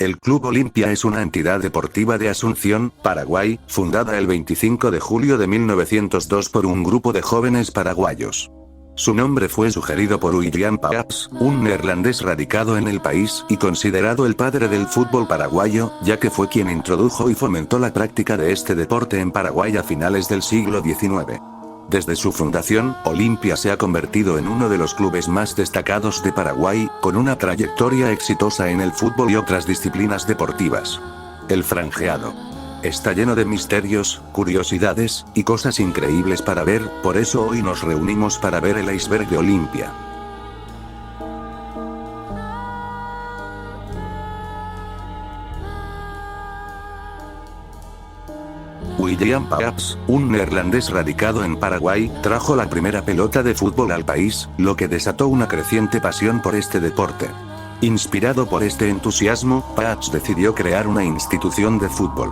El Club Olimpia es una entidad deportiva de Asunción, Paraguay, fundada el 25 de julio de 1902 por un grupo de jóvenes paraguayos. Su nombre fue sugerido por William Paaps, un neerlandés radicado en el país y considerado el padre del fútbol paraguayo, ya que fue quien introdujo y fomentó la práctica de este deporte en Paraguay a finales del siglo XIX. Desde su fundación, Olimpia se ha convertido en uno de los clubes más destacados de Paraguay, con una trayectoria exitosa en el fútbol y otras disciplinas deportivas. El franjeado está lleno de misterios, curiosidades, y cosas increíbles para ver, por eso hoy nos reunimos para ver el iceberg de Olimpia. William Paaps, un neerlandés radicado en Paraguay, trajo la primera pelota de fútbol al país, lo que desató una creciente pasión por este deporte. Inspirado por este entusiasmo, Paaps decidió crear una institución de fútbol.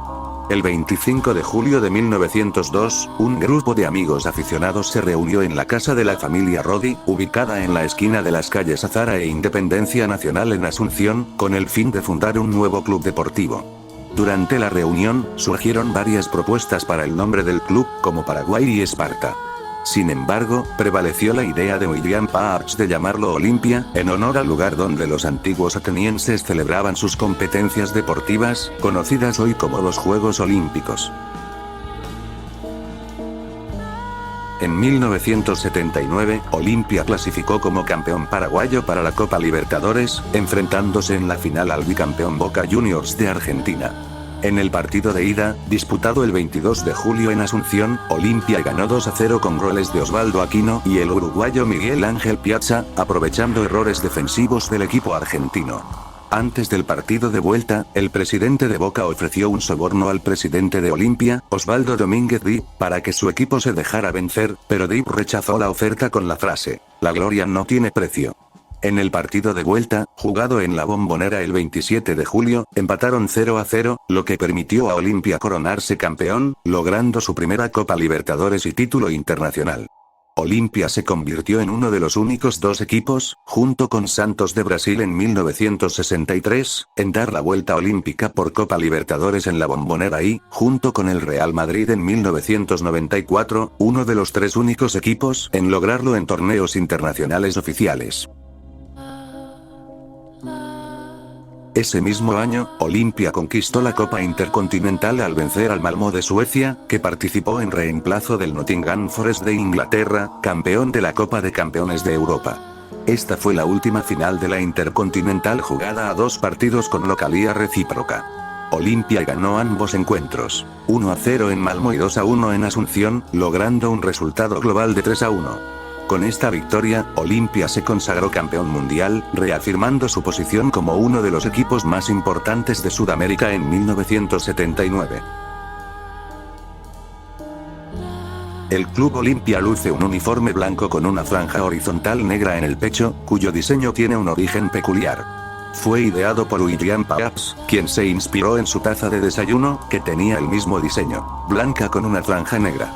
El 25 de julio de 1902, un grupo de amigos aficionados se reunió en la casa de la familia Rodi, ubicada en la esquina de las calles Azara e Independencia Nacional en Asunción, con el fin de fundar un nuevo club deportivo. Durante la reunión, surgieron varias propuestas para el nombre del club, como Paraguay y Esparta. Sin embargo, prevaleció la idea de William Paaps de llamarlo Olimpia, en honor al lugar donde los antiguos atenienses celebraban sus competencias deportivas, conocidas hoy como los Juegos Olímpicos. En 1979, Olimpia clasificó como campeón paraguayo para la Copa Libertadores, enfrentándose en la final al bicampeón Boca Juniors de Argentina. En el partido de ida, disputado el 22 de julio en Asunción, Olimpia ganó 2-0 con goles de Osvaldo Aquino y el uruguayo Miguel Ángel Piazza, aprovechando errores defensivos del equipo argentino. Antes del partido de vuelta, el presidente de Boca ofreció un soborno al presidente de Olimpia, Osvaldo Domínguez Dip, para que su equipo se dejara vencer, pero Dip rechazó la oferta con la frase: "La gloria no tiene precio". En el partido de vuelta, jugado en la Bombonera el 27 de julio, empataron 0-0, lo que permitió a Olimpia coronarse campeón, logrando su primera Copa Libertadores y título internacional. Olimpia se convirtió en uno de los únicos dos equipos, junto con Santos de Brasil en 1963, en dar la vuelta olímpica por Copa Libertadores en la Bombonera y, junto con el Real Madrid en 1994, uno de los tres únicos equipos en lograrlo en torneos internacionales oficiales. Ese mismo año, Olimpia conquistó la Copa Intercontinental al vencer al Malmö de Suecia, que participó en reemplazo del Nottingham Forest de Inglaterra, campeón de la Copa de Campeones de Europa. Esta fue la última final de la Intercontinental jugada a 2 partidos con localía recíproca. Olimpia ganó ambos encuentros, 1-0 en Malmö y 2-1 en Asunción, logrando un resultado global de 3-1. Con esta victoria, Olimpia se consagró campeón mundial, reafirmando su posición como uno de los equipos más importantes de Sudamérica en 1979. El Club Olimpia luce un uniforme blanco con una franja horizontal negra en el pecho, cuyo diseño tiene un origen peculiar. Fue ideado por William Paaps, quien se inspiró en su taza de desayuno, que tenía el mismo diseño, blanca con una franja negra.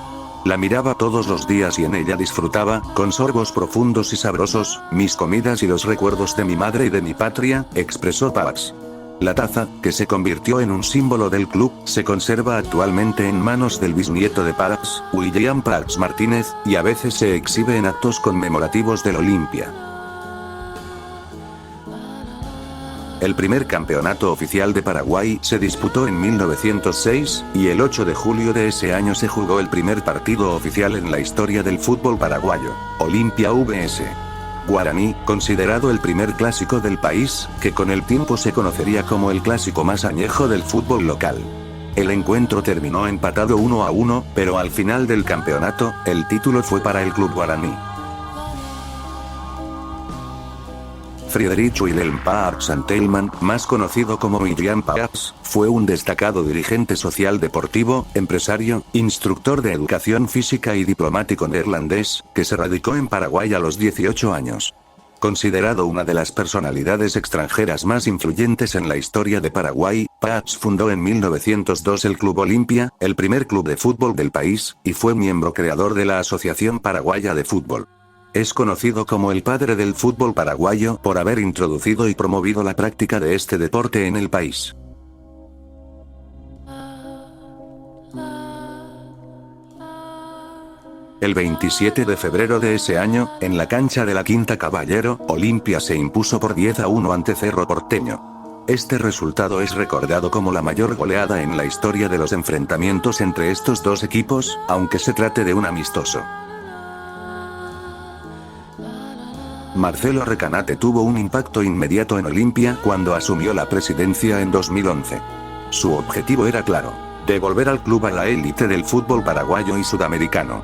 La miraba todos los días y en ella disfrutaba, con sorbos profundos y sabrosos, mis comidas y los recuerdos de mi madre y de mi patria, expresó Paaps. La taza, que se convirtió en un símbolo del club, se conserva actualmente en manos del bisnieto de Paaps, William Paaps Martínez, y a veces se exhibe en actos conmemorativos del Olimpia. El primer campeonato oficial de Paraguay se disputó en 1906, y el 8 de julio de ese año se jugó el primer partido oficial en la historia del fútbol paraguayo, Olimpia vs. Guaraní, considerado el primer clásico del país, que con el tiempo se conocería como el clásico más añejo del fútbol local. El encuentro terminó empatado 1-1, pero al final del campeonato, el título fue para el club guaraní. Friedrich Wilhelm Paaps Santelman, más conocido como William Paaps, fue un destacado dirigente social deportivo, empresario, instructor de educación física y diplomático neerlandés, que se radicó en Paraguay a los 18 años. Considerado una de las personalidades extranjeras más influyentes en la historia de Paraguay, Paaps fundó en 1902 el Club Olimpia, el primer club de fútbol del país, y fue miembro creador de la Asociación Paraguaya de Fútbol. Es conocido como el padre del fútbol paraguayo por haber introducido y promovido la práctica de este deporte en el país. El 27 de febrero de ese año, en la cancha de la Quinta Caballero, Olimpia se impuso por 10-1 ante Cerro Porteño. Este resultado es recordado como la mayor goleada en la historia de los enfrentamientos entre estos dos equipos, aunque se trate de un amistoso. Marcelo Recanate tuvo un impacto inmediato en Olimpia cuando asumió la presidencia en 2011. Su objetivo era claro: devolver al club a la élite del fútbol paraguayo y sudamericano.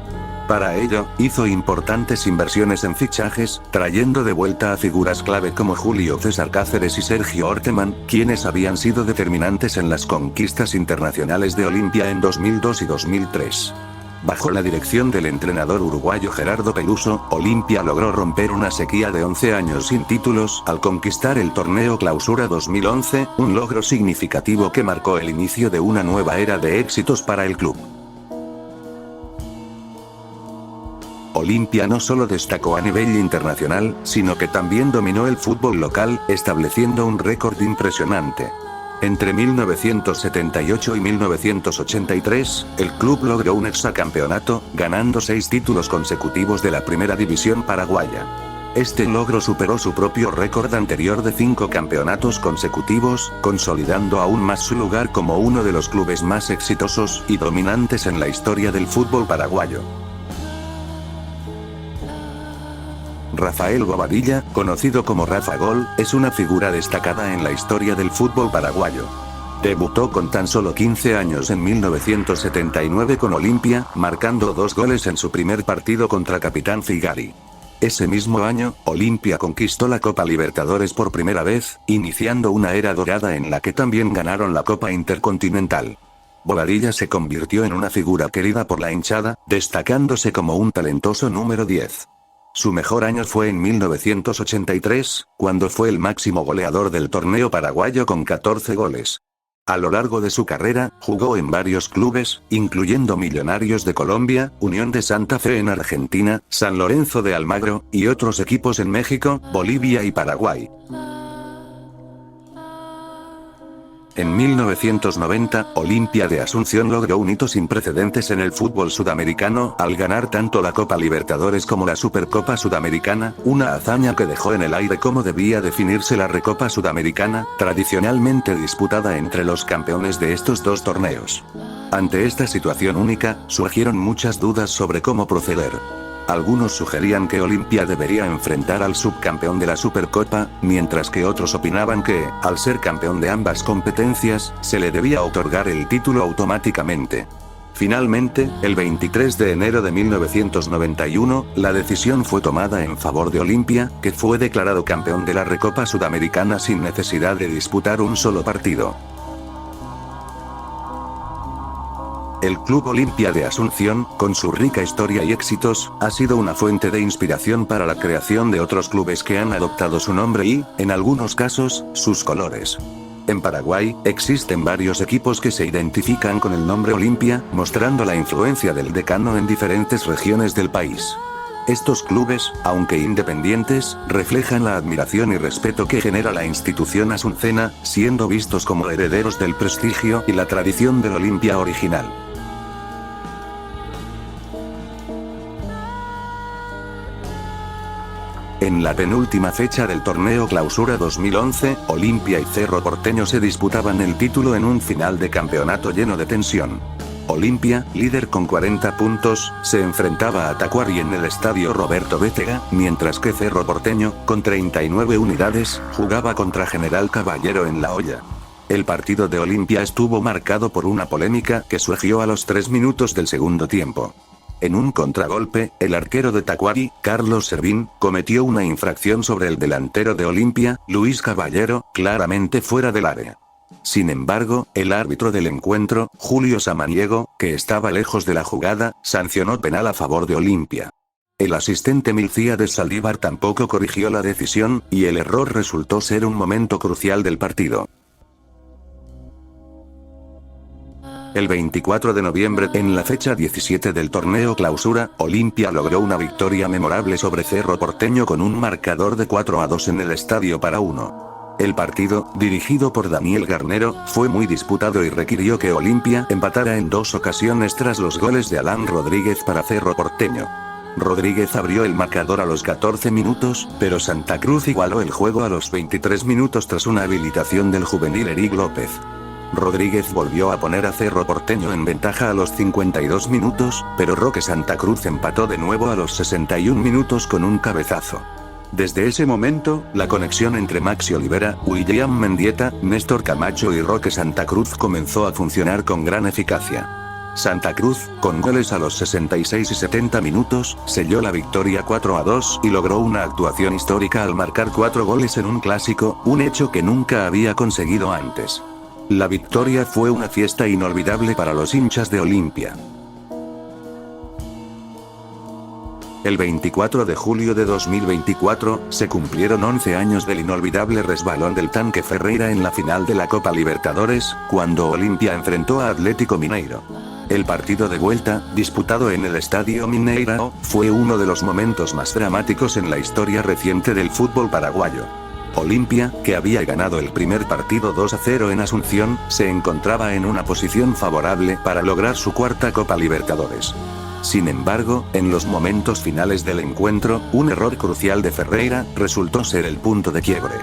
Para ello, hizo importantes inversiones en fichajes, trayendo de vuelta a figuras clave como Julio César Cáceres y Sergio Orteman, quienes habían sido determinantes en las conquistas internacionales de Olimpia en 2002 y 2003. Bajo la dirección del entrenador uruguayo Gerardo Peluso, Olimpia logró romper una sequía de 11 años sin títulos al conquistar el torneo Clausura 2011, un logro significativo que marcó el inicio de una nueva era de éxitos para el club. Olimpia no solo destacó a nivel internacional, sino que también dominó el fútbol local, estableciendo un récord impresionante. Entre 1978 y 1983, el club logró un hexacampeonato, ganando 6 títulos consecutivos de la primera división paraguaya. Este logro superó su propio récord anterior de 5 campeonatos consecutivos, consolidando aún más su lugar como uno de los clubes más exitosos y dominantes en la historia del fútbol paraguayo. Rafael Bobadilla, conocido como Rafa Gol, es una figura destacada en la historia del fútbol paraguayo. Debutó con tan solo 15 años en 1979 con Olimpia, marcando 2 goles en su primer partido contra Capitán Figari. Ese mismo año, Olimpia conquistó la Copa Libertadores por primera vez, iniciando una era dorada en la que también ganaron la Copa Intercontinental. Bobadilla se convirtió en una figura querida por la hinchada, destacándose como un talentoso número 10. Su mejor año fue en 1983, cuando fue el máximo goleador del torneo paraguayo con 14 goles. A lo largo de su carrera, jugó en varios clubes, incluyendo Millonarios de Colombia, Unión de Santa Fe en Argentina, San Lorenzo de Almagro, y otros equipos en México, Bolivia y Paraguay. En 1990, Olimpia de Asunción logró un hito sin precedentes en el fútbol sudamericano, al ganar tanto la Copa Libertadores como la Supercopa Sudamericana, una hazaña que dejó en el aire cómo debía definirse la Recopa Sudamericana, tradicionalmente disputada entre los campeones de estos dos torneos. Ante esta situación única, surgieron muchas dudas sobre cómo proceder. Algunos sugerían que Olimpia debería enfrentar al subcampeón de la Supercopa, mientras que otros opinaban que, al ser campeón de ambas competencias, se le debía otorgar el título automáticamente. Finalmente, el 23 de enero de 1991, la decisión fue tomada en favor de Olimpia, que fue declarado campeón de la Recopa Sudamericana sin necesidad de disputar un solo partido. El Club Olimpia de Asunción, con su rica historia y éxitos, ha sido una fuente de inspiración para la creación de otros clubes que han adoptado su nombre y, en algunos casos, sus colores. En Paraguay, existen varios equipos que se identifican con el nombre Olimpia, mostrando la influencia del decano en diferentes regiones del país. Estos clubes, aunque independientes, reflejan la admiración y respeto que genera la institución asuncena, siendo vistos como herederos del prestigio y la tradición del Olimpia original. En la penúltima fecha del torneo Clausura 2011, Olimpia y Cerro Porteño se disputaban el título en un final de campeonato lleno de tensión. Olimpia, líder con 40 puntos, se enfrentaba a Tacuary en el estadio Roberto Bétega, mientras que Cerro Porteño, con 39 unidades, jugaba contra General Caballero en La Hoya. El partido de Olimpia estuvo marcado por una polémica que surgió a los 3 minutos del segundo tiempo. En un contragolpe, el arquero de Tacuary, Carlos Servín, cometió una infracción sobre el delantero de Olimpia, Luis Caballero, claramente fuera del área. Sin embargo, el árbitro del encuentro, Julio Samaniego, que estaba lejos de la jugada, sancionó penal a favor de Olimpia. El asistente Milcíades Saldívar tampoco corrigió la decisión, y el error resultó ser un momento crucial del partido. El 24 de noviembre, en la fecha 17 del torneo Clausura, Olimpia logró una victoria memorable sobre Cerro Porteño con un marcador de 4-2 en el Estadio Para Uno. El partido, dirigido por Daniel Garnero, fue muy disputado y requirió que Olimpia empatara en 2 ocasiones tras los goles de Alan Rodríguez para Cerro Porteño. Rodríguez abrió el marcador a los 14 minutos, pero Santa Cruz igualó el juego a los 23 minutos tras una habilitación del juvenil Eric López. Rodríguez volvió a poner a Cerro Porteño en ventaja a los 52 minutos, pero Roque Santa Cruz empató de nuevo a los 61 minutos con un cabezazo. Desde ese momento, la conexión entre Maxi Olivera, William Mendieta, Néstor Camacho y Roque Santa Cruz comenzó a funcionar con gran eficacia. Santa Cruz, con goles a los 66 y 70 minutos, selló la victoria 4-2 y logró una actuación histórica al marcar 4 goles en un clásico, un hecho que nunca había conseguido antes. La victoria fue una fiesta inolvidable para los hinchas de Olimpia. El 24 de julio de 2024, se cumplieron 11 años del inolvidable resbalón del Tanque Ferreira en la final de la Copa Libertadores, cuando Olimpia enfrentó a Atlético Mineiro. El partido de vuelta, disputado en el Estadio Mineirao, fue uno de los momentos más dramáticos en la historia reciente del fútbol paraguayo. Olimpia, que había ganado el primer partido 2-0 en Asunción, se encontraba en una posición favorable para lograr su cuarta Copa Libertadores. Sin embargo, en los momentos finales del encuentro, un error crucial de Ferreira resultó ser el punto de quiebre.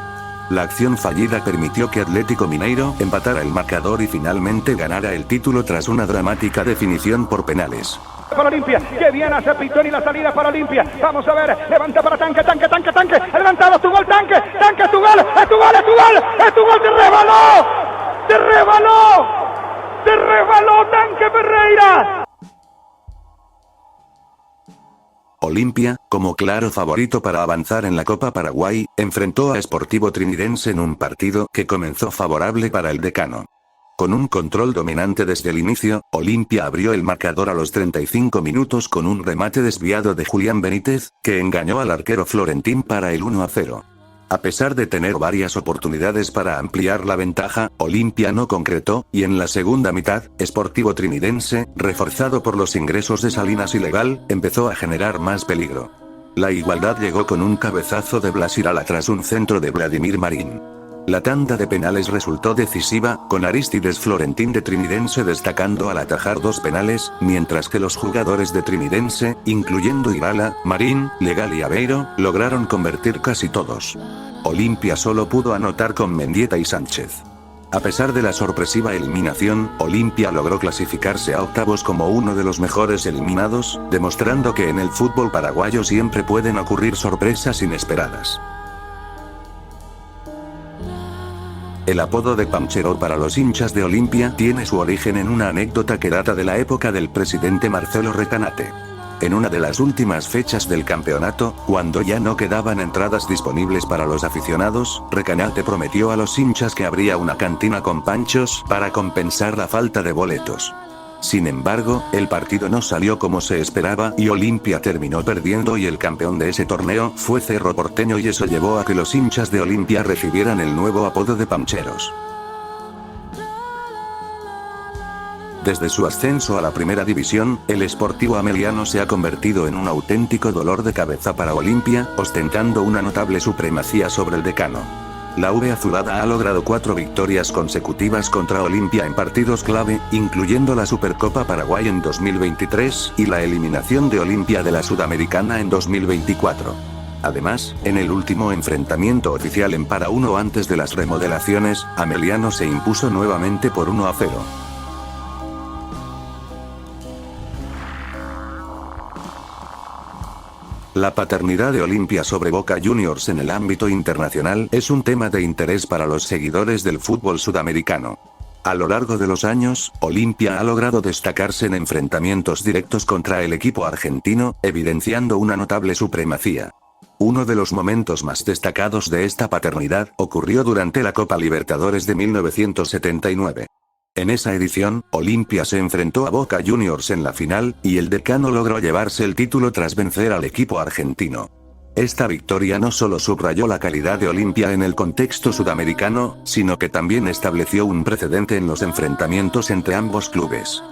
La acción fallida permitió que Atlético Mineiro empatara el marcador y finalmente ganara el título tras una dramática definición por penales. Para Olimpia, que bien hace Pitoni, la salida para Olimpia. Vamos a ver, levanta para Tanque, levantado, tu gol, Tanque, es tu gol, te rebaló Tanque Ferreira. Olimpia, como claro favorito para avanzar en la Copa Paraguay, enfrentó a Sportivo Trinidense en un partido que comenzó favorable para el decano. Con un control dominante desde el inicio, Olimpia abrió el marcador a los 35 minutos con un remate desviado de Julián Benítez, que engañó al arquero Florentín para el 1-0. A pesar de tener varias oportunidades para ampliar la ventaja, Olimpia no concretó, y en la segunda mitad, Sportivo Trinidense, reforzado por los ingresos de Salinas y Legal, empezó a generar más peligro. La igualdad llegó con un cabezazo de Blas Irala tras un centro de Vladimir Marín. La tanda de penales resultó decisiva, con Arístides Florentín de Trinidense destacando al atajar 2 penales, mientras que los jugadores de Trinidense, incluyendo Irala, Marín, Legal y Aveiro, lograron convertir casi todos. Olimpia solo pudo anotar con Mendieta y Sánchez. A pesar de la sorpresiva eliminación, Olimpia logró clasificarse a octavos como uno de los mejores eliminados, demostrando que en el fútbol paraguayo siempre pueden ocurrir sorpresas inesperadas. El apodo de Panchero para los hinchas de Olimpia tiene su origen en una anécdota que data de la época del presidente Marcelo Recanate. En una de las últimas fechas del campeonato, cuando ya no quedaban entradas disponibles para los aficionados, Recanate prometió a los hinchas que habría una cantina con panchos para compensar la falta de boletos. Sin embargo, el partido no salió como se esperaba y Olimpia terminó perdiendo y el campeón de ese torneo fue Cerro Porteño y eso llevó a que los hinchas de Olimpia recibieran el nuevo apodo de Pancheros. Desde su ascenso a la primera división, el Sportivo Ameliano se ha convertido en un auténtico dolor de cabeza para Olimpia, ostentando una notable supremacía sobre el decano. La V azulada ha logrado 4 victorias consecutivas contra Olimpia en partidos clave, incluyendo la Supercopa Paraguay en 2023 y la eliminación de Olimpia de la Sudamericana en 2024. Además, en el último enfrentamiento oficial en Para Uno antes de las remodelaciones, Ameliano se impuso nuevamente por 1-0. La paternidad de Olimpia sobre Boca Juniors en el ámbito internacional es un tema de interés para los seguidores del fútbol sudamericano. A lo largo de los años, Olimpia ha logrado destacarse en enfrentamientos directos contra el equipo argentino, evidenciando una notable supremacía. Uno de los momentos más destacados de esta paternidad ocurrió durante la Copa Libertadores de 1979. En esa edición, Olimpia se enfrentó a Boca Juniors en la final, y el decano logró llevarse el título tras vencer al equipo argentino. Esta victoria no solo subrayó la calidad de Olimpia en el contexto sudamericano, sino que también estableció un precedente en los enfrentamientos entre ambos clubes.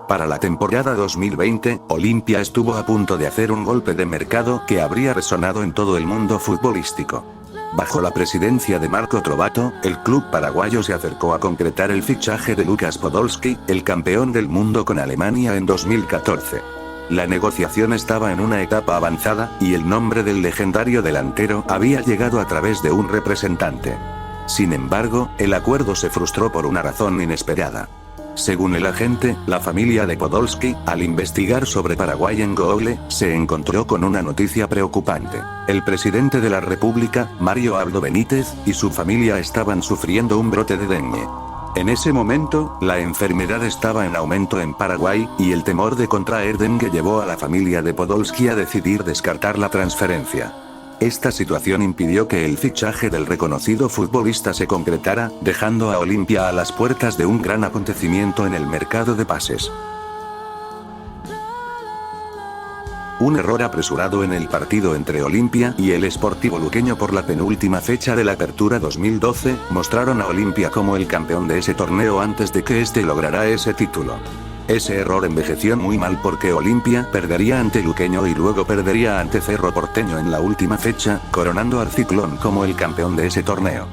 Para la temporada 2020, Olimpia estuvo a punto de hacer un golpe de mercado que habría resonado en todo el mundo futbolístico. Bajo la presidencia de Marco Trovato, el club paraguayo se acercó a concretar el fichaje de Lukas Podolski, el campeón del mundo con Alemania en 2014. La negociación estaba en una etapa avanzada, y el nombre del legendario delantero había llegado a través de un representante. Sin embargo, el acuerdo se frustró por una razón inesperada. Según el agente, la familia de Podolski, al investigar sobre Paraguay en Google, se encontró con una noticia preocupante. El presidente de la República, Mario Abdo Benítez, y su familia estaban sufriendo un brote de dengue. En ese momento, la enfermedad estaba en aumento en Paraguay, y el temor de contraer dengue llevó a la familia de Podolski a decidir descartar la transferencia. Esta situación impidió que el fichaje del reconocido futbolista se concretara, dejando a Olimpia a las puertas de un gran acontecimiento en el mercado de pases. Un error apresurado en el partido entre Olimpia y el Sportivo Luqueño por la penúltima fecha de la Apertura 2012, mostraron a Olimpia como el campeón de ese torneo antes de que este lograra ese título. Ese error envejeció muy mal porque Olimpia perdería ante Luqueño y luego perdería ante Cerro Porteño en la última fecha, coronando al Ciclón como el campeón de ese torneo.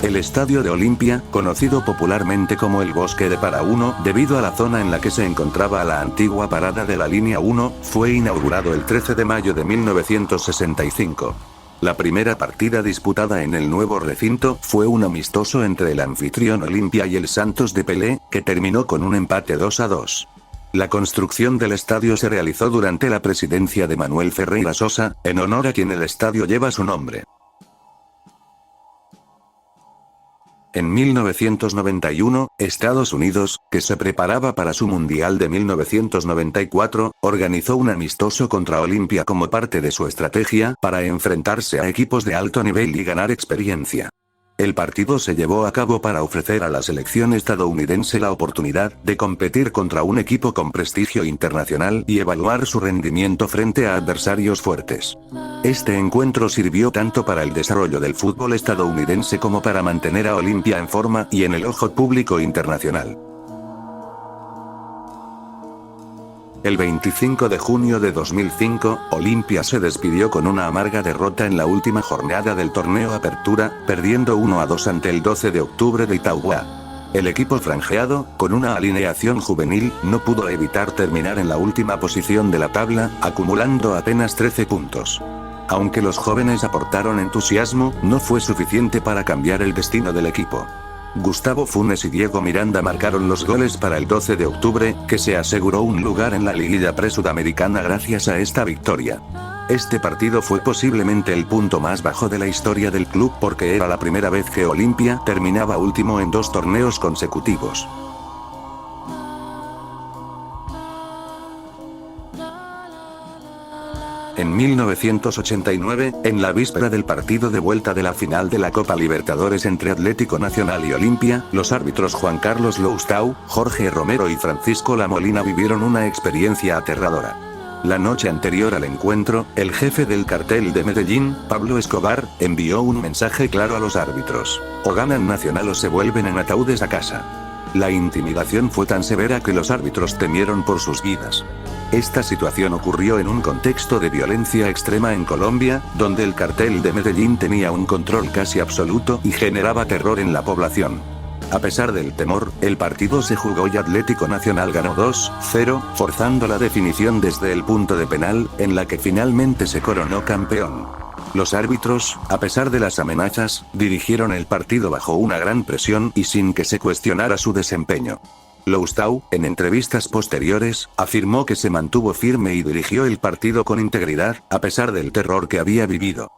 El estadio de Olimpia, conocido popularmente como el Bosque de Para 1, debido a la zona en la que se encontraba la antigua parada de la línea 1, fue inaugurado el 13 de mayo de 1965. La primera partida disputada en el nuevo recinto fue un amistoso entre el anfitrión Olimpia y el Santos de Pelé, que terminó con un empate 2-2. La construcción del estadio se realizó durante la presidencia de Manuel Ferreira Sosa, en honor a quien el estadio lleva su nombre. En 1991, Estados Unidos, que se preparaba para su Mundial de 1994, organizó un amistoso contra Olimpia como parte de su estrategia para enfrentarse a equipos de alto nivel y ganar experiencia. El partido se llevó a cabo para ofrecer a la selección estadounidense la oportunidad de competir contra un equipo con prestigio internacional y evaluar su rendimiento frente a adversarios fuertes. Este encuentro sirvió tanto para el desarrollo del fútbol estadounidense como para mantener a Olimpia en forma y en el ojo público internacional. El 25 de junio de 2005, Olimpia se despidió con una amarga derrota en la última jornada del torneo Apertura, perdiendo 1-2 ante el 12 de octubre de Itauguá. El equipo franjeado, con una alineación juvenil, no pudo evitar terminar en la última posición de la tabla, acumulando apenas 13 puntos. Aunque los jóvenes aportaron entusiasmo, no fue suficiente para cambiar el destino del equipo. Gustavo Funes y Diego Miranda marcaron los goles para el 12 de octubre, que se aseguró un lugar en la liguilla pre-sudamericana gracias a esta victoria. Este partido fue posiblemente el punto más bajo de la historia del club porque era la primera vez que Olimpia terminaba último en 2 torneos consecutivos. En 1989, en la víspera del partido de vuelta de la final de la Copa Libertadores entre Atlético Nacional y Olimpia, los árbitros Juan Carlos Loustau, Jorge Romero y Francisco La Molina vivieron una experiencia aterradora. La noche anterior al encuentro, el jefe del cartel de Medellín, Pablo Escobar, envió un mensaje claro a los árbitros: o ganan Nacional o se vuelven en ataúdes a casa. La intimidación fue tan severa que los árbitros temieron por sus vidas. Esta situación ocurrió en un contexto de violencia extrema en Colombia, donde el cartel de Medellín tenía un control casi absoluto y generaba terror en la población. A pesar del temor, el partido se jugó y Atlético Nacional ganó 2-0, forzando la definición desde el punto de penal, en la que finalmente se coronó campeón. Los árbitros, a pesar de las amenazas, dirigieron el partido bajo una gran presión y sin que se cuestionara su desempeño. Loustau, en entrevistas posteriores, afirmó que se mantuvo firme y dirigió el partido con integridad, a pesar del terror que había vivido.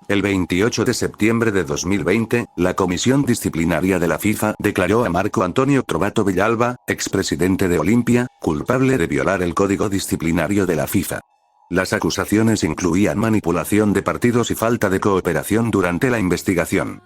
El 28 de septiembre de 2020, la Comisión Disciplinaria de la FIFA declaró a Marco Antonio Trovato Villalba, expresidente de Olimpia, culpable de violar el código disciplinario de la FIFA. Las acusaciones incluían manipulación de partidos y falta de cooperación durante la investigación.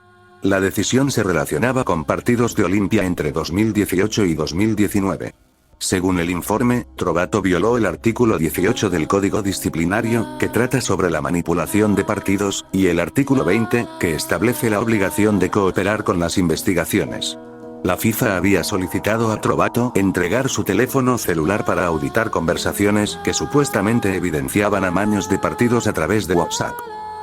La decisión se relacionaba con partidos de Olimpia entre 2018 y 2019. Según el informe, Trovato violó el artículo 18 del Código Disciplinario, que trata sobre la manipulación de partidos, y el artículo 20, que establece la obligación de cooperar con las investigaciones. La FIFA había solicitado a Trovato entregar su teléfono celular para auditar conversaciones que supuestamente evidenciaban amaños de partidos a través de WhatsApp.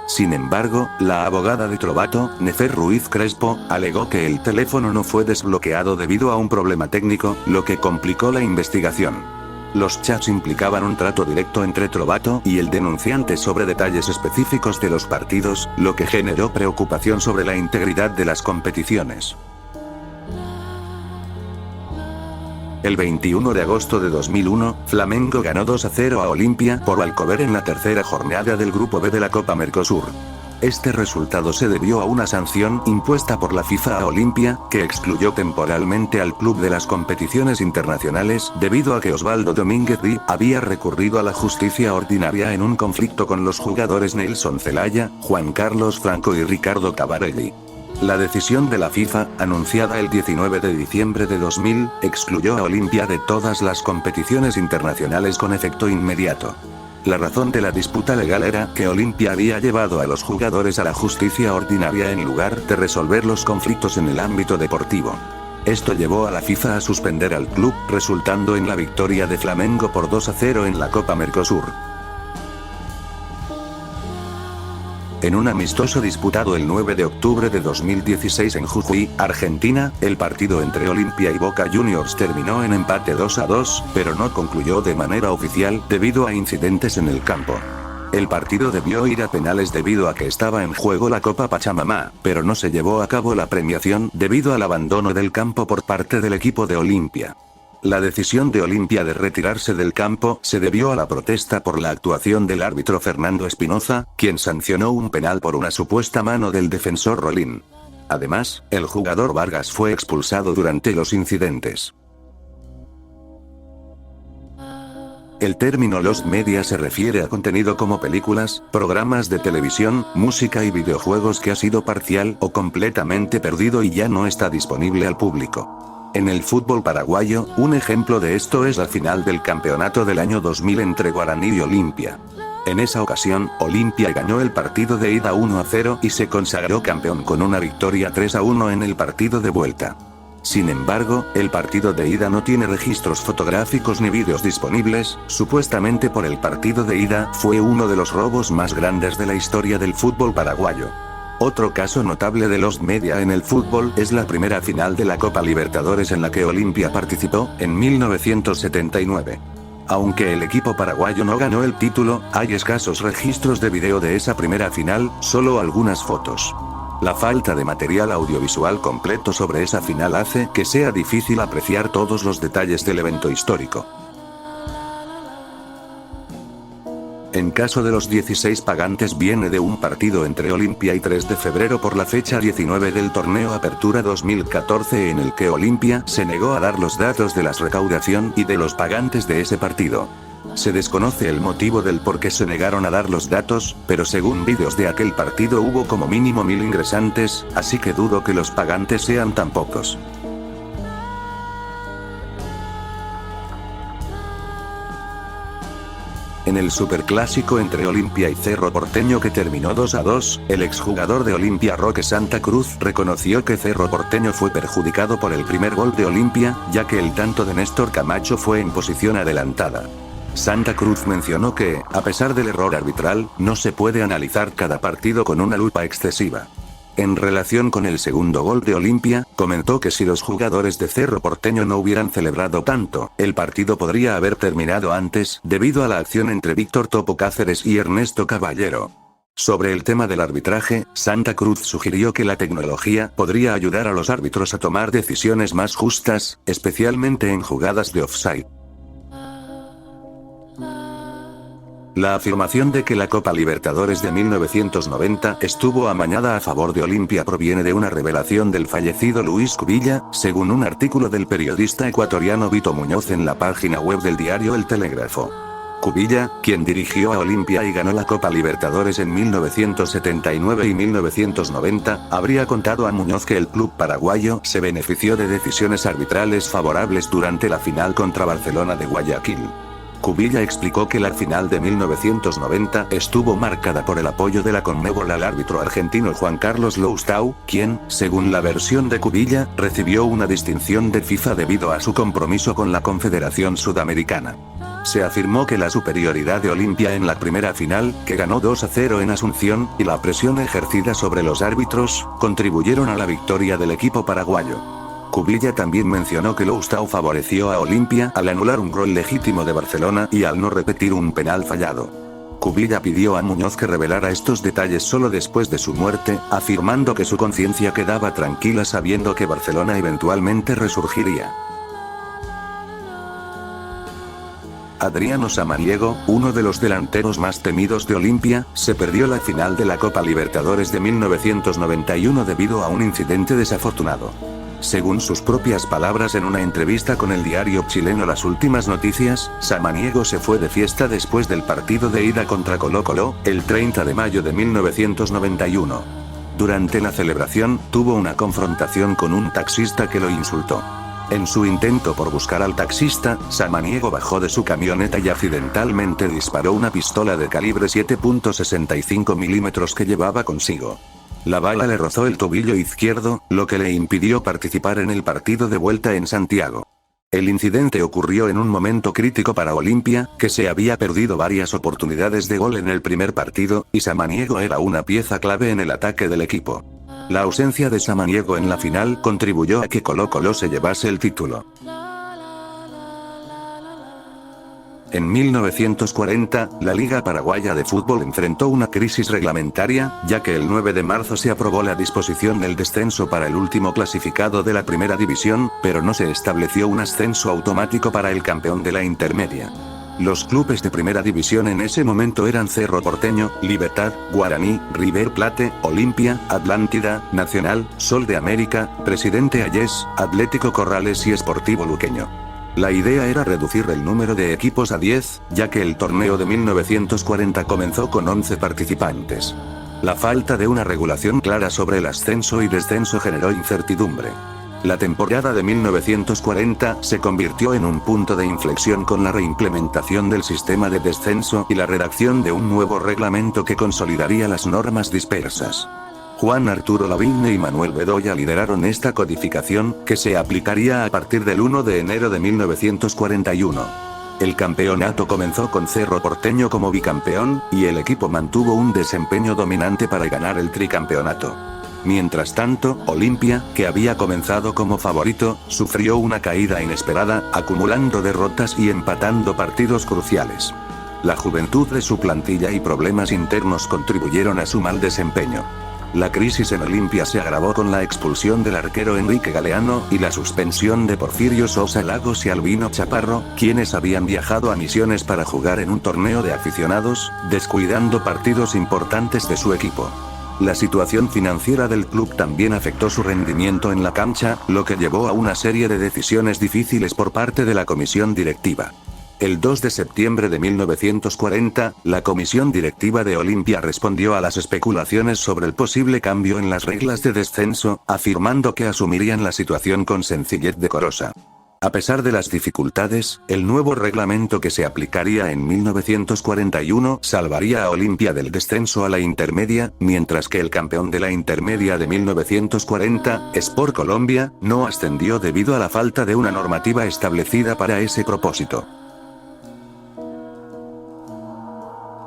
Sin embargo, la abogada de Trovato, Nefer Ruiz Crespo, alegó que el teléfono no fue desbloqueado debido a un problema técnico, lo que complicó la investigación. Los chats implicaban un trato directo entre Trovato y el denunciante sobre detalles específicos de los partidos, lo que generó preocupación sobre la integridad de las competiciones. El 21 de agosto de 2001, Flamengo ganó 2-0 a Olimpia por Alcover en la tercera jornada del Grupo B de la Copa Mercosur. Este resultado se debió a una sanción impuesta por la FIFA a Olimpia, que excluyó temporalmente al club de las competiciones internacionales debido a que Osvaldo Domínguez Di había recurrido a la justicia ordinaria en un conflicto con los jugadores Nelson Zelaya, Juan Carlos Franco y Ricardo Cavarelli. La decisión de la FIFA, anunciada el 19 de diciembre de 2000, excluyó a Olimpia de todas las competiciones internacionales con efecto inmediato. La razón de la disputa legal era que Olimpia había llevado a los jugadores a la justicia ordinaria en lugar de resolver los conflictos en el ámbito deportivo. Esto llevó a la FIFA a suspender al club, resultando en la victoria de Flamengo por 2-0 en la Copa Mercosur. En un amistoso disputado el 9 de octubre de 2016 en Jujuy, Argentina, el partido entre Olimpia y Boca Juniors terminó en empate 2-2, pero no concluyó de manera oficial debido a incidentes en el campo. El partido debió ir a penales debido a que estaba en juego la Copa Pachamama, pero no se llevó a cabo la premiación debido al abandono del campo por parte del equipo de Olimpia. La decisión de Olimpia de retirarse del campo se debió a la protesta por la actuación del árbitro Fernando Espinoza, quien sancionó un penal por una supuesta mano del defensor Rolín. Además, el jugador Vargas fue expulsado durante los incidentes. El término Lost Media se refiere a contenido como películas, programas de televisión, música y videojuegos que ha sido parcial o completamente perdido y ya no está disponible al público. En el fútbol paraguayo, un ejemplo de esto es la final del campeonato del año 2000 entre Guaraní y Olimpia. En esa ocasión, Olimpia ganó el partido de ida 1-0 y se consagró campeón con una victoria 3-1 en el partido de vuelta. Sin embargo, el partido de ida no tiene registros fotográficos ni vídeos disponibles, supuestamente por el partido de ida fue uno de los robos más grandes de la historia del fútbol paraguayo. Otro caso notable de Lost Media en el fútbol es la primera final de la Copa Libertadores en la que Olimpia participó, en 1979. Aunque el equipo paraguayo no ganó el título, hay escasos registros de video de esa primera final, solo algunas fotos. La falta de material audiovisual completo sobre esa final hace que sea difícil apreciar todos los detalles del evento histórico. En caso de los 16 pagantes viene de un partido entre Olimpia y 3 de febrero por la fecha 19 del torneo Apertura 2014 en el que Olimpia se negó a dar los datos de la recaudación y de los pagantes de ese partido. Se desconoce el motivo del por qué se negaron a dar los datos, pero según vídeos de aquel partido hubo como mínimo 1000 ingresantes, así que dudo que los pagantes sean tan pocos. En el superclásico entre Olimpia y Cerro Porteño que terminó 2-2, el exjugador de Olimpia Roque Santa Cruz reconoció que Cerro Porteño fue perjudicado por el primer gol de Olimpia, ya que el tanto de Néstor Camacho fue en posición adelantada. Santa Cruz mencionó que, a pesar del error arbitral, no se puede analizar cada partido con una lupa excesiva. En relación con el segundo gol de Olimpia, comentó que si los jugadores de Cerro Porteño no hubieran celebrado tanto, el partido podría haber terminado antes, debido a la acción entre Víctor Topo Cáceres y Ernesto Caballero. Sobre el tema del arbitraje, Santa Cruz sugirió que la tecnología podría ayudar a los árbitros a tomar decisiones más justas, especialmente en jugadas de offside. La afirmación de que la Copa Libertadores de 1990 estuvo amañada a favor de Olimpia proviene de una revelación del fallecido Luis Cubilla, según un artículo del periodista ecuatoriano Vito Muñoz en la página web del diario El Telégrafo. Cubilla, quien dirigió a Olimpia y ganó la Copa Libertadores en 1979 y 1990, habría contado a Muñoz que el club paraguayo se benefició de decisiones arbitrales favorables durante la final contra Barcelona de Guayaquil. Cubilla explicó que la final de 1990 estuvo marcada por el apoyo de la Conmebol al árbitro argentino Juan Carlos Loustau, quien, según la versión de Cubilla, recibió una distinción de FIFA debido a su compromiso con la Confederación Sudamericana. Se afirmó que la superioridad de Olimpia en la primera final, que ganó 2-0 en Asunción, y la presión ejercida sobre los árbitros, contribuyeron a la victoria del equipo paraguayo. Cubilla también mencionó que Loustau favoreció a Olimpia al anular un gol legítimo de Barcelona y al no repetir un penal fallado. Cubilla pidió a Muñoz que revelara estos detalles solo después de su muerte, afirmando que su conciencia quedaba tranquila sabiendo que Barcelona eventualmente resurgiría. Adriano Samaniego, uno de los delanteros más temidos de Olimpia, se perdió la final de la Copa Libertadores de 1991 debido a un incidente desafortunado. Según sus propias palabras en una entrevista con el diario chileno Las Últimas Noticias, Samaniego se fue de fiesta después del partido de ida contra Colo-Colo, el 30 de mayo de 1991. Durante la celebración, tuvo una confrontación con un taxista que lo insultó. En su intento por buscar al taxista, Samaniego bajó de su camioneta y accidentalmente disparó una pistola de calibre 7.65 milímetros que llevaba consigo. La bala le rozó el tobillo izquierdo, lo que le impidió participar en el partido de vuelta en Santiago. El incidente ocurrió en un momento crítico para Olimpia, que se había perdido varias oportunidades de gol en el primer partido, y Samaniego era una pieza clave en el ataque del equipo. La ausencia de Samaniego en la final contribuyó a que Colo-Colo se llevase el título. En 1940, la Liga Paraguaya de Fútbol enfrentó una crisis reglamentaria, ya que el 9 de marzo se aprobó la disposición del descenso para el último clasificado de la primera división, pero no se estableció un ascenso automático para el campeón de la intermedia. Los clubes de primera división en ese momento eran Cerro Porteño, Libertad, Guaraní, River Plate, Olimpia, Atlántida, Nacional, Sol de América, Presidente Hayes, Atlético Corrales y Sportivo Luqueño. La idea era reducir el número de equipos a 10, ya que el torneo de 1940 comenzó con 11 participantes. La falta de una regulación clara sobre el ascenso y descenso generó incertidumbre. La temporada de 1940 se convirtió en un punto de inflexión con la reimplementación del sistema de descenso y la redacción de un nuevo reglamento que consolidaría las normas dispersas. Juan Arturo Lavigne y Manuel Bedoya lideraron esta codificación, que se aplicaría a partir del 1 de enero de 1941. El campeonato comenzó con Cerro Porteño como bicampeón, y el equipo mantuvo un desempeño dominante para ganar el tricampeonato. Mientras tanto, Olimpia, que había comenzado como favorito, sufrió una caída inesperada, acumulando derrotas y empatando partidos cruciales. La juventud de su plantilla y problemas internos contribuyeron a su mal desempeño. La crisis en Olimpia se agravó con la expulsión del arquero Enrique Galeano y la suspensión de Porfirio Sosa Lagos y Albino Chaparro, quienes habían viajado a Misiones para jugar en un torneo de aficionados, descuidando partidos importantes de su equipo. La situación financiera del club también afectó su rendimiento en la cancha, lo que llevó a una serie de decisiones difíciles por parte de la comisión directiva. El 2 de septiembre de 1940, la comisión directiva de Olimpia respondió a las especulaciones sobre el posible cambio en las reglas de descenso, afirmando que asumirían la situación con sencillez decorosa. A pesar de las dificultades, el nuevo reglamento que se aplicaría en 1941 salvaría a Olimpia del descenso a la intermedia, mientras que el campeón de la intermedia de 1940, Sport Colombia, no ascendió debido a la falta de una normativa establecida para ese propósito.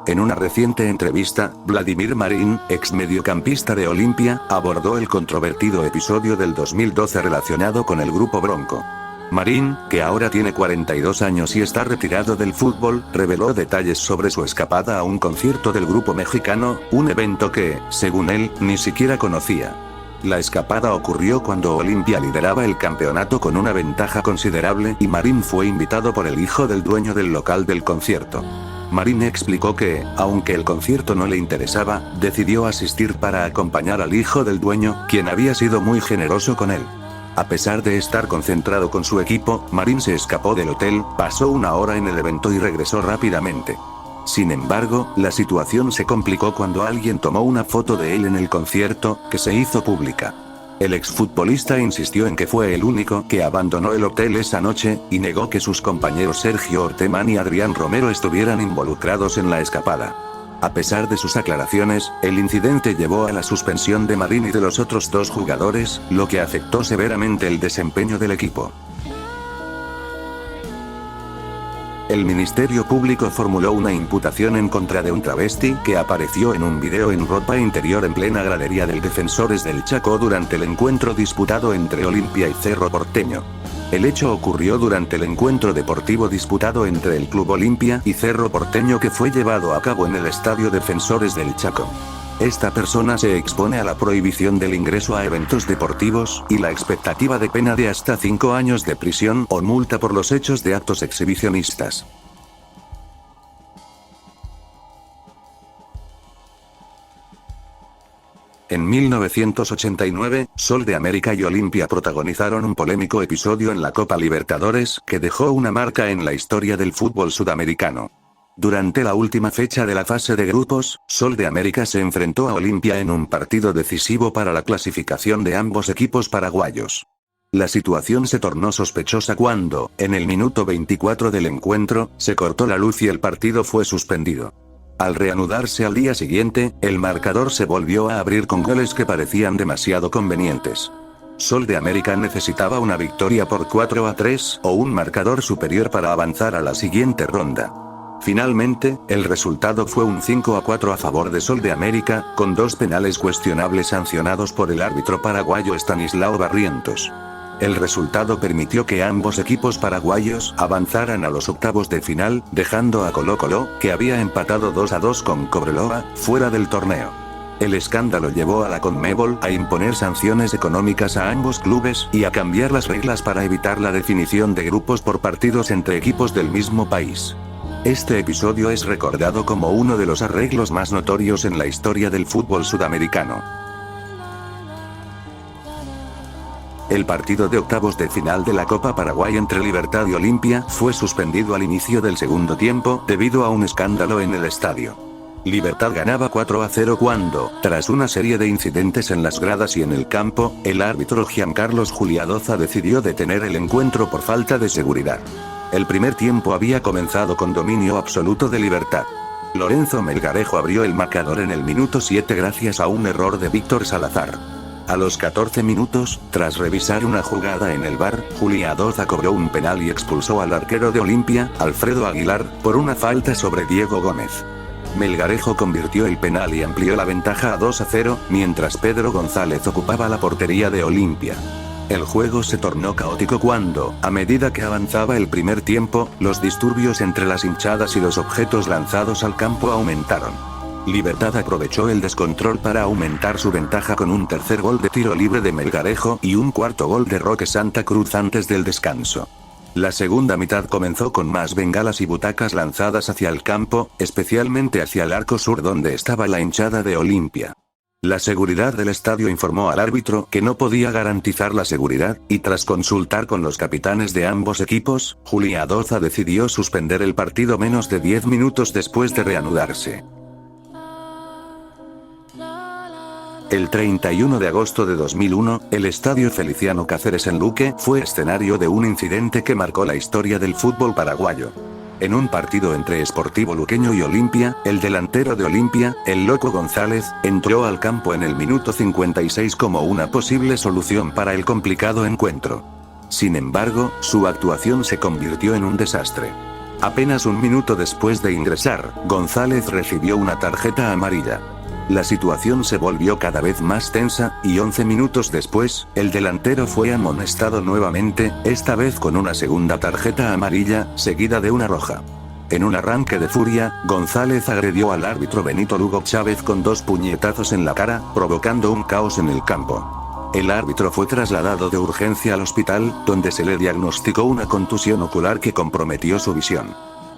En una reciente entrevista, Vladimir Marín, ex mediocampista de Olimpia, abordó el controvertido episodio del 2012 relacionado con el Grupo Bronco. Marín, que ahora tiene 42 años y está retirado del fútbol, reveló detalles sobre su escapada a un concierto del grupo mexicano, un evento que, según él, ni siquiera conocía. La escapada ocurrió cuando Olimpia lideraba el campeonato con una ventaja considerable y Marín fue invitado por el hijo del dueño del local del concierto. Marín explicó que, aunque el concierto no le interesaba, decidió asistir para acompañar al hijo del dueño, quien había sido muy generoso con él. A pesar de estar concentrado con su equipo, Marín se escapó del hotel, pasó una hora en el evento y regresó rápidamente. Sin embargo, la situación se complicó cuando alguien tomó una foto de él en el concierto, que se hizo pública. El exfutbolista insistió en que fue el único que abandonó el hotel esa noche, y negó que sus compañeros Sergio Ortemán y Adrián Romero estuvieran involucrados en la escapada. A pesar de sus aclaraciones, el incidente llevó a la suspensión de Marín y de los otros dos jugadores, lo que afectó severamente el desempeño del equipo. El Ministerio Público formuló una imputación en contra de un travesti que apareció en un video en ropa interior en plena gradería del Defensores del Chaco durante el encuentro disputado entre Olimpia y Cerro Porteño. El hecho ocurrió durante el encuentro deportivo disputado entre el Club Olimpia y Cerro Porteño que fue llevado a cabo en el Estadio Defensores del Chaco. Esta persona se expone a la prohibición del ingreso a eventos deportivos, y la expectativa de pena de hasta 5 años de prisión o multa por los hechos de actos exhibicionistas. En 1989, Sol de América y Olimpia protagonizaron un polémico episodio en la Copa Libertadores que dejó una marca en la historia del fútbol sudamericano. Durante la última fecha de la fase de grupos, Sol de América se enfrentó a Olimpia en un partido decisivo para la clasificación de ambos equipos paraguayos. La situación se tornó sospechosa cuando, en el minuto 24 del encuentro, se cortó la luz y el partido fue suspendido. Al reanudarse al día siguiente, el marcador se volvió a abrir con goles que parecían demasiado convenientes. Sol de América necesitaba una victoria por 4-3 o un marcador superior para avanzar a la siguiente ronda. Finalmente, el resultado fue un 5-4 a favor de Sol de América, con 2 penales cuestionables sancionados por el árbitro paraguayo Estanislao Barrientos. El resultado permitió que ambos equipos paraguayos avanzaran a los octavos de final, dejando a Colo-Colo, que había empatado 2-2 con Cobreloa, fuera del torneo. El escándalo llevó a la Conmebol a imponer sanciones económicas a ambos clubes y a cambiar las reglas para evitar la definición de grupos por partidos entre equipos del mismo país. Este episodio es recordado como uno de los arreglos más notorios en la historia del fútbol sudamericano. El partido de octavos de final de la Copa Paraguay entre Libertad y Olimpia fue suspendido al inicio del segundo tiempo debido a un escándalo en el estadio. Libertad ganaba 4-0 cuando, tras una serie de incidentes en las gradas y en el campo, el árbitro Giancarlos Juliadoza decidió detener el encuentro por falta de seguridad. El primer tiempo había comenzado con dominio absoluto de Libertad. Lorenzo Melgarejo abrió el marcador en el minuto 7 gracias a un error de Víctor Salazar. A los 14 minutos, tras revisar una jugada en el VAR, Juliadoza cobró un penal y expulsó al arquero de Olimpia, Alfredo Aguilar, por una falta sobre Diego Gómez. Melgarejo convirtió el penal y amplió la ventaja a 2-0, mientras Pedro González ocupaba la portería de Olimpia. El juego se tornó caótico cuando, a medida que avanzaba el primer tiempo, los disturbios entre las hinchadas y los objetos lanzados al campo aumentaron. Libertad aprovechó el descontrol para aumentar su ventaja con un tercer gol de tiro libre de Melgarejo y un cuarto gol de Roque Santa Cruz antes del descanso. La segunda mitad comenzó con más bengalas y butacas lanzadas hacia el campo, especialmente hacia el arco sur donde estaba la hinchada de Olimpia. La seguridad del estadio informó al árbitro que no podía garantizar la seguridad, y tras consultar con los capitanes de ambos equipos, Juliadoza decidió suspender el partido menos de 10 minutos después de reanudarse. El 31 de agosto de 2001, el estadio Feliciano Cáceres en Luque fue escenario de un incidente que marcó la historia del fútbol paraguayo. En un partido entre Sportivo Luqueño y Olimpia, el delantero de Olimpia, el Loco González, entró al campo en el minuto 56 como una posible solución para el complicado encuentro. Sin embargo, su actuación se convirtió en un desastre. Apenas un minuto después de ingresar, González recibió una tarjeta amarilla. La situación se volvió cada vez más tensa, y 11 minutos después, el delantero fue amonestado nuevamente, esta vez con una segunda tarjeta amarilla, seguida de una roja. En un arranque de furia, González agredió al árbitro Benito Lugo Chávez con 2 puñetazos en la cara, provocando un caos en el campo. El árbitro fue trasladado de urgencia al hospital, donde se le diagnosticó una contusión ocular que comprometió su visión.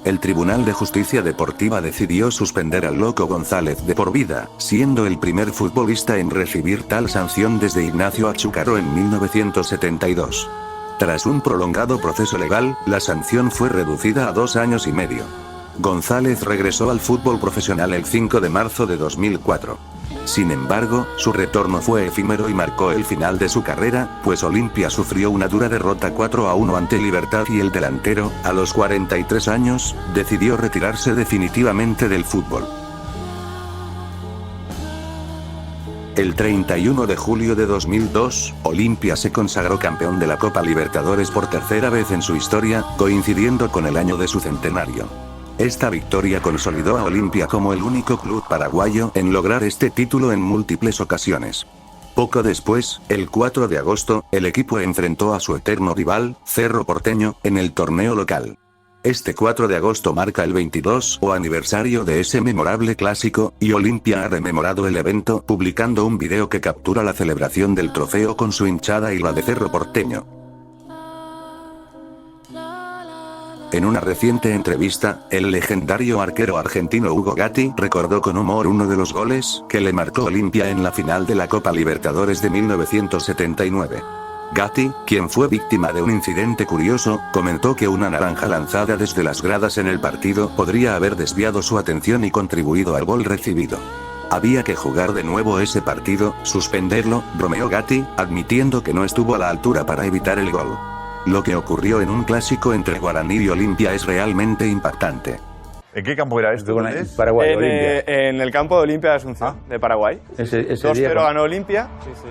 El Tribunal de Justicia Deportiva decidió suspender al Loco González de por vida, siendo el primer futbolista en recibir tal sanción desde Ignacio Achúcarro en 1972. Tras un prolongado proceso legal, la sanción fue reducida a 2 años y medio. González regresó al fútbol profesional el 5 de marzo de 2004. Sin embargo, su retorno fue efímero y marcó el final de su carrera, pues Olimpia sufrió una dura derrota 4-1 ante Libertad y el delantero, a los 43 años, decidió retirarse definitivamente del fútbol. El 31 de julio de 2002, Olimpia se consagró campeón de la Copa Libertadores por tercera vez en su historia, coincidiendo con el año de su centenario. Esta victoria consolidó a Olimpia como el único club paraguayo en lograr este título en múltiples ocasiones. Poco después, el 4 de agosto, el equipo enfrentó a su eterno rival, Cerro Porteño, en el torneo local. Este 4 de agosto marca el 22 aniversario de ese memorable clásico, y Olimpia ha rememorado el evento publicando un video que captura la celebración del trofeo con su hinchada y la de Cerro Porteño. En una reciente entrevista, el legendario arquero argentino Hugo Gatti recordó con humor uno de los goles que le marcó Olimpia en la final de la Copa Libertadores de 1979. Gatti, quien fue víctima de un incidente curioso, comentó que una naranja lanzada desde las gradas en el partido podría haber desviado su atención y contribuido al gol recibido. Había que jugar de nuevo ese partido, suspenderlo, bromeó Gatti, admitiendo que no estuvo a la altura para evitar el gol. Lo que ocurrió en un clásico entre Guaraní y Olimpia es realmente impactante. ¿En qué campo era esto? Paraguay, en el campo de Olimpia de Asunción, de Paraguay. Ese 2-0 día ganó Olimpia. Sí, sí.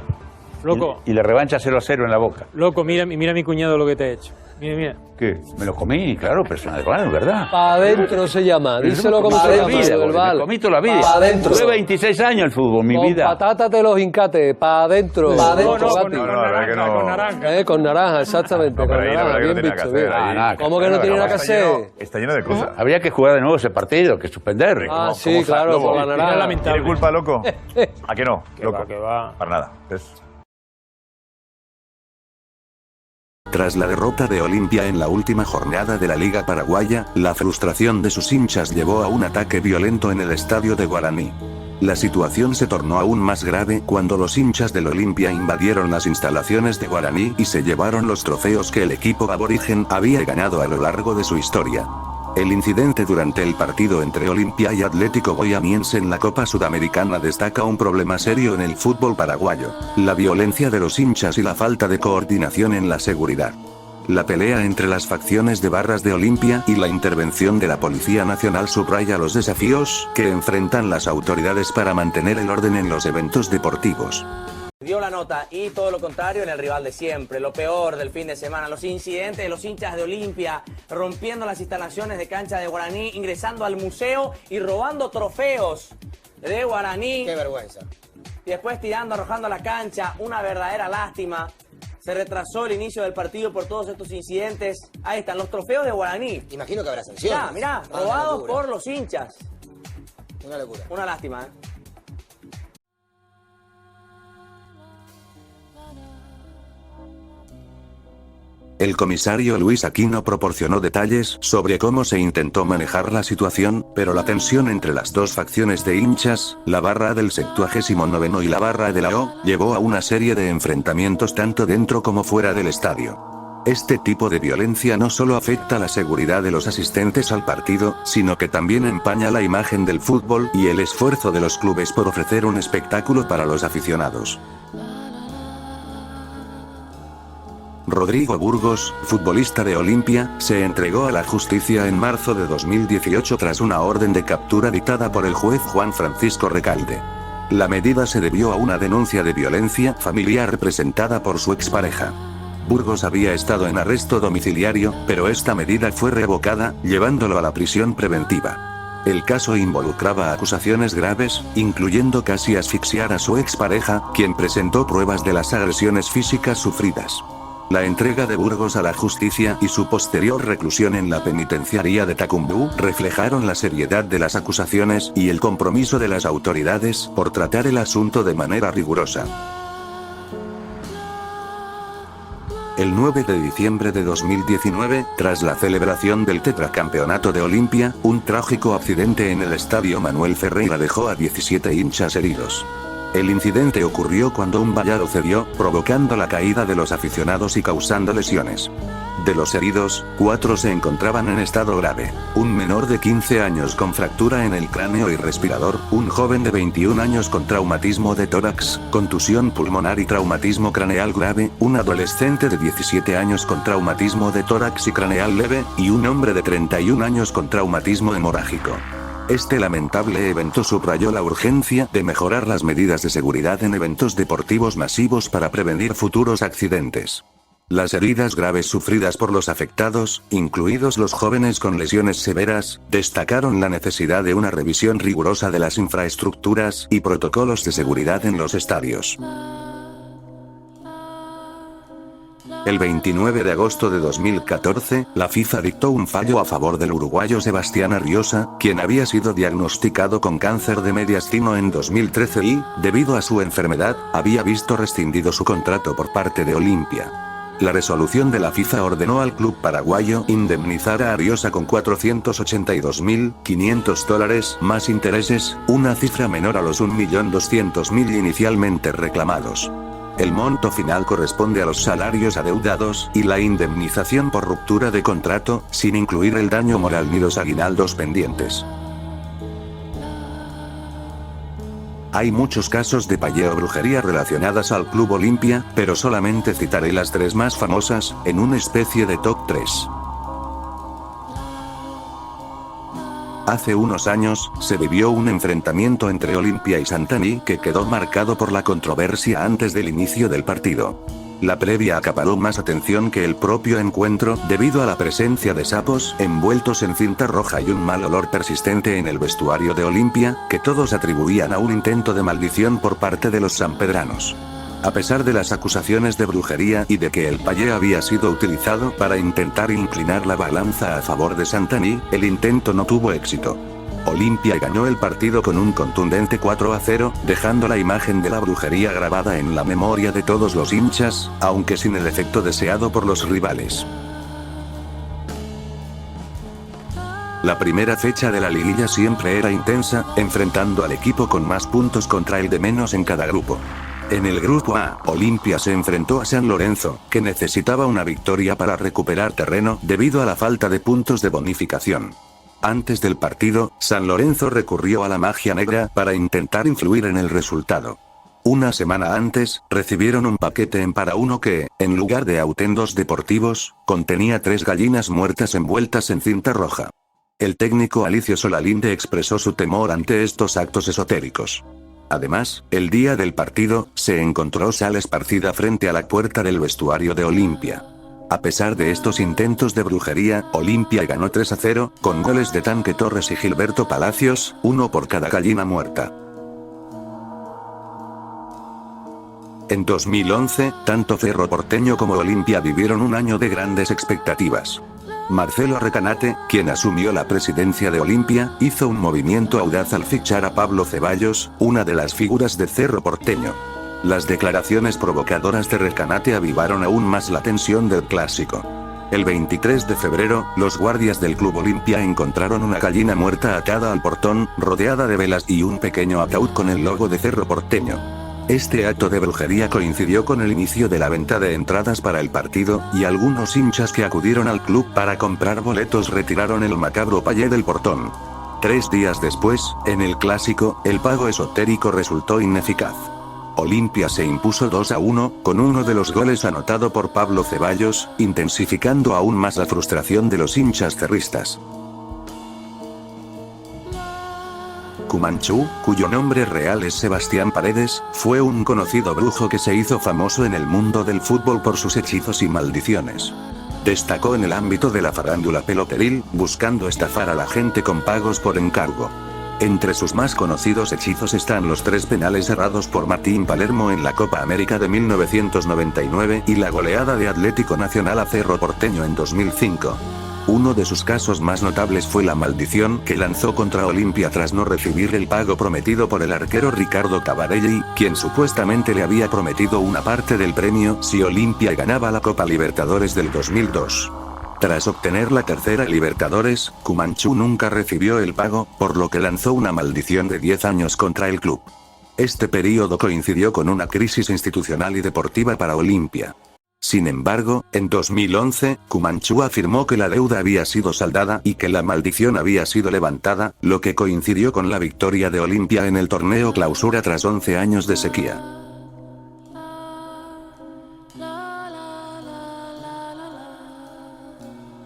Loco, y la revancha 0-0 en la Boca. loco, mira mi cuñado lo que te he hecho. Mira, mira. ¿Qué? Me lo comí, claro, personal hermano, ¿verdad? Pa' adentro se llama, díselo como se llama, Me comí toda la vida. Pa' adentro. Tuve 26 años el fútbol, mi Con vida. patata te los hincate, pa' adentro. Pa' adentro, Gatti. la verdad que no. Con naranja. Con naranja, exactamente, No, con pero ahí la naranja, verdad que bien no tenía que visto, hacer, bien. ahí. nada, ¿Cómo que no tiene nada que hacer? Está lleno de cosas. Habría que jugar de nuevo ese partido, que suspender. Ah, sí, claro, por la naranja. ¿Tiene culpa, loco? ¿A qué no? Que Loco. va, que va. Para nada. ¿Ves? Tras la derrota de Olimpia en la última jornada de la Liga Paraguaya, la frustración de sus hinchas llevó a un ataque violento en el estadio de Guaraní. La situación se tornó aún más grave cuando los hinchas del Olimpia invadieron las instalaciones de Guaraní y se llevaron los trofeos que el equipo aborigen había ganado a lo largo de su historia. El incidente durante el partido entre Olimpia y Atlético Goianiense en la Copa Sudamericana destaca un problema serio en el fútbol paraguayo: la violencia de los hinchas y la falta de coordinación en la seguridad. La pelea entre las facciones de barras de Olimpia y la intervención de la Policía Nacional subraya los desafíos que enfrentan las autoridades para mantener el orden en los eventos deportivos. Dio la nota y todo lo contrario en el rival de siempre, lo peor del fin de semana, los incidentes de los hinchas de Olimpia, rompiendo las instalaciones de cancha de Guaraní, ingresando al museo y robando trofeos de Guaraní. Qué vergüenza. Y después tirando, arrojando a la cancha, una verdadera lástima. Se retrasó el inicio del partido por todos estos incidentes. Ahí están los trofeos de Guaraní. Imagino que habrá sanciones. Mirá, robados por los hinchas. Una locura. Una lástima, ¿eh? El comisario Luis Aquino proporcionó detalles sobre cómo se intentó manejar la situación, pero la tensión entre las dos facciones de hinchas, la barra del 79º y la barra de la O, llevó a una serie de enfrentamientos tanto dentro como fuera del estadio. Este tipo de violencia no solo afecta la seguridad de los asistentes al partido, sino que también empaña la imagen del fútbol y el esfuerzo de los clubes por ofrecer un espectáculo para los aficionados. Rodrigo Burgos, futbolista de Olimpia, se entregó a la justicia en marzo de 2018 tras una orden de captura dictada por el juez Juan Francisco Recalde. La medida se debió a una denuncia de violencia familiar presentada por su expareja. Burgos había estado en arresto domiciliario, pero esta medida fue revocada, llevándolo a la prisión preventiva. El caso involucraba acusaciones graves, incluyendo casi asfixiar a su expareja, quien presentó pruebas de las agresiones físicas sufridas. La entrega de Burgos a la justicia y su posterior reclusión en la penitenciaría de Tacumbú reflejaron la seriedad de las acusaciones y el compromiso de las autoridades por tratar el asunto de manera rigurosa. El 9 de diciembre de 2019, tras la celebración del tetracampeonato de Olimpia, un trágico accidente en el estadio Manuel Ferreira dejó a 17 hinchas heridos. El incidente ocurrió cuando un vallado cedió, provocando la caída de los aficionados y causando lesiones. De los heridos, 4 se encontraban en estado grave: un menor de 15 años con fractura en el cráneo y respirador, un joven de 21 años con traumatismo de tórax, contusión pulmonar y traumatismo craneal grave, un adolescente de 17 años con traumatismo de tórax y craneal leve, y un hombre de 31 años con traumatismo hemorrágico. Este lamentable evento subrayó la urgencia de mejorar las medidas de seguridad en eventos deportivos masivos para prevenir futuros accidentes. Las heridas graves sufridas por los afectados, incluidos los jóvenes con lesiones severas, destacaron la necesidad de una revisión rigurosa de las infraestructuras y protocolos de seguridad en los estadios. El 29 de agosto de 2014, la FIFA dictó un fallo a favor del uruguayo Sebastián Arriosa, quien había sido diagnosticado con cáncer de mediastino en 2013 y, debido a su enfermedad, había visto rescindido su contrato por parte de Olimpia. La resolución de la FIFA ordenó al club paraguayo indemnizar a Arriosa con $482.500 más intereses, una cifra menor a los 1.200.000 inicialmente reclamados. El monto final corresponde a los salarios adeudados y la indemnización por ruptura de contrato, sin incluir el daño moral ni los aguinaldos pendientes. Hay muchos casos de paye o brujería relacionadas al Club Olimpia, pero solamente citaré las 3 más famosas, en una especie de top 3. Hace unos años, se vivió un enfrentamiento entre Olimpia y Santani que quedó marcado por la controversia antes del inicio del partido. La previa acaparó más atención que el propio encuentro, debido a la presencia de sapos envueltos en cinta roja y un mal olor persistente en el vestuario de Olimpia, que todos atribuían a un intento de maldición por parte de los sanpedranos. A pesar de las acusaciones de brujería y de que el payé había sido utilizado para intentar inclinar la balanza a favor de Santani, el intento no tuvo éxito. Olimpia ganó el partido con un contundente 4-0, dejando la imagen de la brujería grabada en la memoria de todos los hinchas, aunque sin el efecto deseado por los rivales. La primera fecha de la liguilla siempre era intensa, enfrentando al equipo con más puntos contra el de menos en cada grupo. En el grupo A, Olimpia se enfrentó a San Lorenzo, que necesitaba una victoria para recuperar terreno debido a la falta de puntos de bonificación. Antes del partido, San Lorenzo recurrió a la magia negra para intentar influir en el resultado. Una semana antes, recibieron un paquete en para uno que, en lugar de autendos deportivos, contenía 3 gallinas muertas envueltas en cinta roja. El técnico Alicio Solalinde expresó su temor ante estos actos esotéricos. Además, el día del partido, se encontró sal esparcida frente a la puerta del vestuario de Olimpia. A pesar de estos intentos de brujería, Olimpia ganó 3-0, con goles de Tanque Torres y Gilberto Palacios, 1 por cada gallina muerta. En 2011, tanto Cerro Porteño como Olimpia vivieron un año de grandes expectativas. Marcelo Recanate, quien asumió la presidencia de Olimpia, hizo un movimiento audaz al fichar a Pablo Ceballos, una de las figuras de Cerro Porteño. Las declaraciones provocadoras de Recanate avivaron aún más la tensión del clásico. El 23 de febrero, los guardias del Club Olimpia encontraron una gallina muerta atada al portón, rodeada de velas y un pequeño ataúd con el logo de Cerro Porteño. Este acto de brujería coincidió con el inicio de la venta de entradas para el partido, y algunos hinchas que acudieron al club para comprar boletos retiraron el macabro payé del portón. 3 días después, en el clásico, el pago esotérico resultó ineficaz. Olimpia se impuso 2-1, con uno de los goles anotado por Pablo Ceballos, intensificando aún más la frustración de los hinchas cerristas. Cumanchú, cuyo nombre real es Sebastián Paredes, fue un conocido brujo que se hizo famoso en el mundo del fútbol por sus hechizos y maldiciones. Destacó en el ámbito de la farándula peloteril, buscando estafar a la gente con pagos por encargo. Entre sus más conocidos hechizos están los 3 penales errados por Martín Palermo en la Copa América de 1999 y la goleada de Atlético Nacional a Cerro Porteño en 2005. Uno de sus casos más notables fue la maldición que lanzó contra Olimpia tras no recibir el pago prometido por el arquero Ricardo Cavarelli, quien supuestamente le había prometido una parte del premio si Olimpia ganaba la Copa Libertadores del 2002. Tras obtener la tercera Libertadores, Cumanchu nunca recibió el pago, por lo que lanzó una maldición de 10 años contra el club. Este período coincidió con una crisis institucional y deportiva para Olimpia. Sin embargo, en 2011, Cumanchu afirmó que la deuda había sido saldada y que la maldición había sido levantada, lo que coincidió con la victoria de Olimpia en el torneo Clausura tras 11 años de sequía.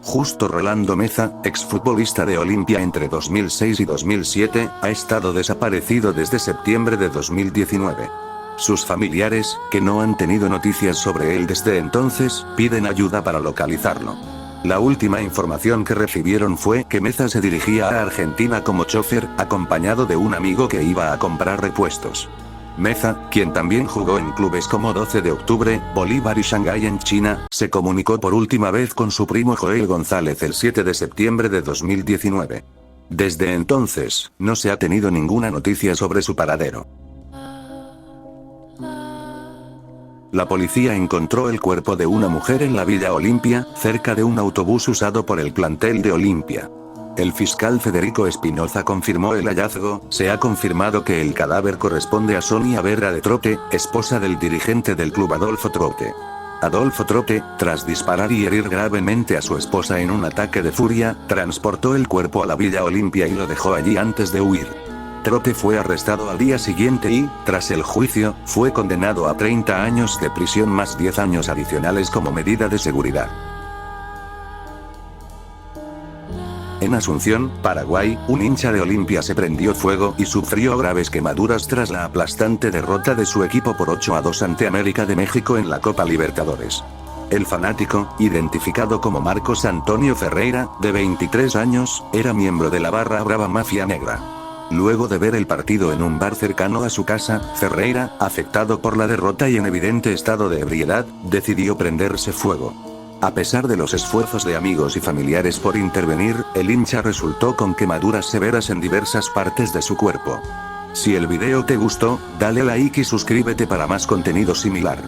Justo Rolando Meza, exfutbolista de Olimpia entre 2006 y 2007, ha estado desaparecido desde septiembre de 2019. Sus familiares, que no han tenido noticias sobre él desde entonces, piden ayuda para localizarlo. La última información que recibieron fue que Meza se dirigía a Argentina como chofer, acompañado de un amigo que iba a comprar repuestos. Meza, quien también jugó en clubes como 12 de octubre, Bolívar y Shanghái en China, se comunicó por última vez con su primo Joel González el 7 de septiembre de 2019. Desde entonces, no se ha tenido ninguna noticia sobre su paradero. La policía encontró el cuerpo de una mujer en la Villa Olimpia, cerca de un autobús usado por el plantel de Olimpia. El fiscal Federico Espinoza confirmó el hallazgo. Se ha confirmado que el cadáver corresponde a Sonia Berra de Trote, esposa del dirigente del club Adolfo Trote. Adolfo Trote, tras disparar y herir gravemente a su esposa en un ataque de furia, transportó el cuerpo a la Villa Olimpia y lo dejó allí antes de huir. Trote fue arrestado al día siguiente y, tras el juicio, fue condenado a 30 años de prisión más 10 años adicionales como medida de seguridad. En Asunción, Paraguay, un hincha de Olimpia se prendió fuego y sufrió graves quemaduras tras la aplastante derrota de su equipo por 8-2 ante América de México en la Copa Libertadores. El fanático, identificado como Marcos Antonio Ferreira, de 23 años, era miembro de la barra brava Mafia Negra. Luego de ver el partido en un bar cercano a su casa, Ferreira, afectado por la derrota y en evidente estado de ebriedad, decidió prenderse fuego. A pesar de los esfuerzos de amigos y familiares por intervenir, el hincha resultó con quemaduras severas en diversas partes de su cuerpo. Si el video te gustó, dale like y suscríbete para más contenido similar.